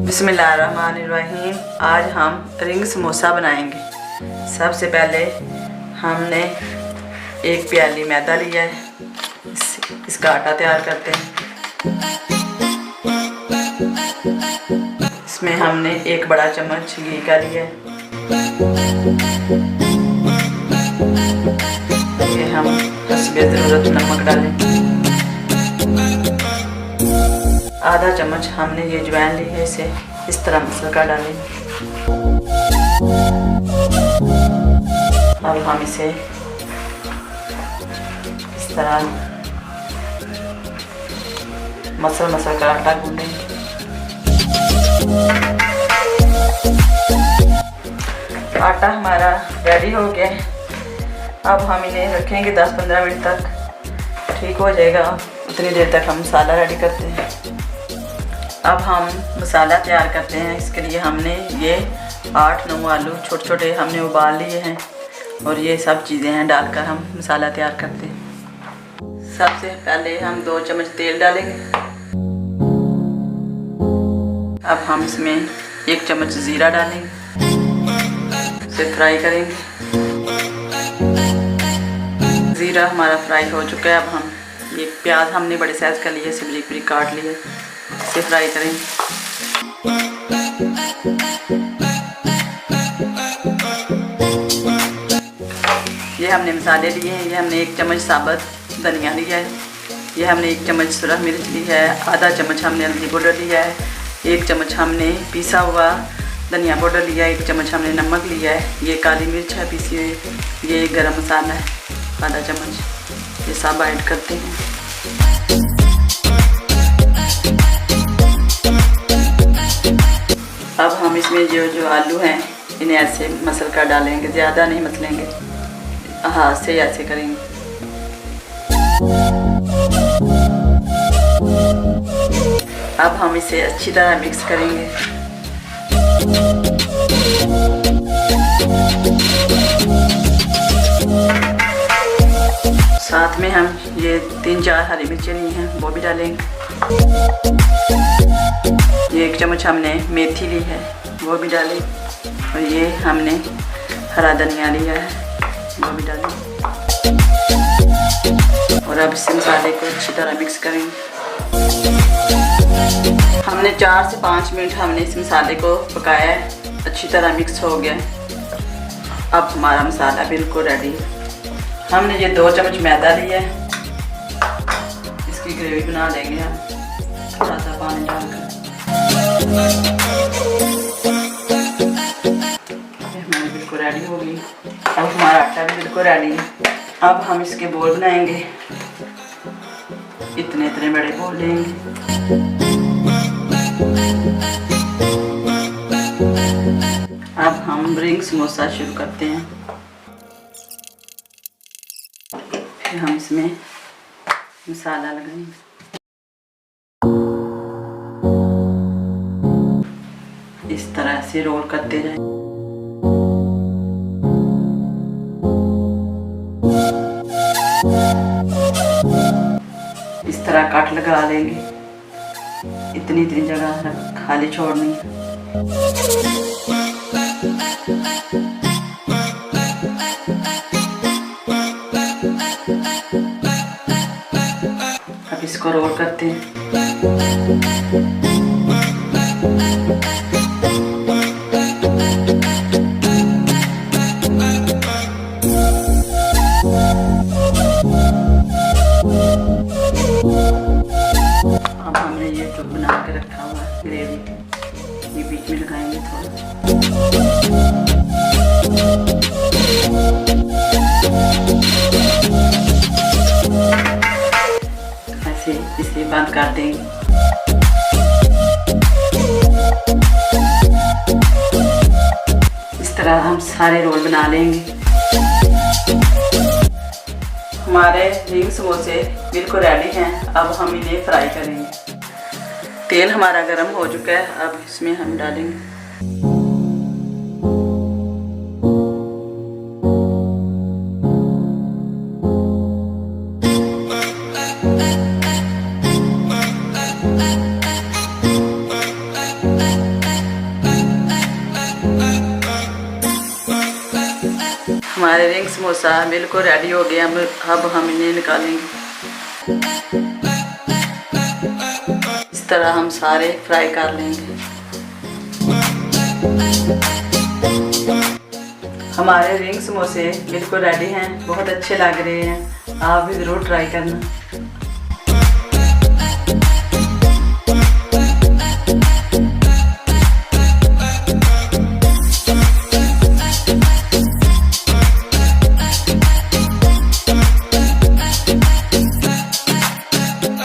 बिस्मिल्लाहिर्रहमानिर्रहीम। आज हम रिंग समोसा बनाएंगे। सबसे पहले हमने एक प्याली मैदा लिया है, इसका आटा तैयार करते हैं। इसमें हमने एक बड़ा चम्मच घी का लिया है। ये हम हस्बे ज़रूरत नमक डालें। आधा चम्मच हमने ये अजवाइन ली है, इसे इस तरह मसलका डालें। अब हम इसे इस तरह मसल कर आटा गूंदेंगे। आटा हमारा रेडी हो गया है। अब हम इन्हें रखेंगे 10-15 मिनट तक, ठीक हो जाएगा। उतनी देर तक हम मसाला रेडी करते हैं। अब हम मसाला तैयार करते हैं। इसके लिए हमने ये 8-9 आलू छोटे छोटे हमने उबाल लिए हैं और ये सब चीज़ें हैं डालकर हम मसाला तैयार करते हैं। सबसे पहले हम 2 चम्मच तेल डालेंगे। अब हम इसमें 1 चम्मच ज़ीरा डालेंगे, इसे फ्राई करेंगे। ज़ीरा हमारा फ्राई हो चुका है। अब हम ये प्याज हमने बड़े साइज़ का लिया, इसे बारीक बारीक काट लिया, इसे फ्राई करेंगे। ये हमने मसाले लिए हैं। ये हमने 1 चम्मच साबुत धनिया लिया है, ये हमने 1 चम्मच सुरख मिर्च ली है, आधा चम्मच हमने हल्दी पाउडर लिया है, 1 चम्मच हमने पिसा हुआ धनिया पाउडर लिया है, 1 चम्मच हमने नमक लिया है, ये काली मिर्च है पिसी हुई, ये गरम मसाला है आधा चम्मच। ये सब ऐड करते हैं। अब हम इसमें जो आलू हैं इन्हें ऐसे मसल कर डालेंगे, ज़्यादा नहीं मसलेंगे, हाथ से ऐसे करेंगे। अब हम इसे अच्छी तरह मिक्स करेंगे। साथ में हम ये 3-4 हरी मिर्चें ली हैं, वो भी डालेंगे। ये 1 चम्मच हमने मेथी ली है, वो भी डालें। और ये हमने हरा धनिया लिया है, वो भी डालें। और अब इस मसाले को अच्छी तरह मिक्स करेंगे। हमने 4 से 5 मिनट हमने इस मसाले को पकाया है, अच्छी तरह मिक्स हो गया है। अब हमारा मसाला बिल्कुल रेडी है। हमने ये 2 चम्मच मैदा लिया है, इसकी ग्रेवी बना लेंगे हम थोड़ा सा पानी डालकर। हमारी बिल्कुल रेडी हो गई। अब हमारा आटा भी बिल्कुल रेडी है। अब हम इसके बोल बनाएंगे। इतने बड़े बोल लेंगे। अब हम रिंग समोसा शुरू करते हैं। फिर हम इसमें मसाला लगाएंगे। इस तरह से रोल करते जाएं। इस तरह काट लगा लेंगे। इतनी जगह खाली छोड़नी। अब इसको रोल करते हैं। अब हमने ये जो बना के रखा हुआ है ग्रेवी, ये बीच में लगाएंगे थोड़ा। ऐसे इसे बंद कर देंगे। इस तरह हम सारे रोल बना लेंगे। हमारे रिंग समोसे बिल्कुल रेडी हैं। अब हम इन्हें फ्राई करेंगे। तेल हमारा गर्म हो चुका है, अब इसमें हम डालेंगे हमारे रिंग समोसा बिल्कुल रेडी हो गया। अब हम इन्हें निकालेंगे। इस तरह हम सारे फ्राई कर लेंगे। हमारे रिंग समोसे बिल्कुल रेडी हैं, बहुत अच्छे लग रहे हैं। आप भी ज़रूर ट्राई करना।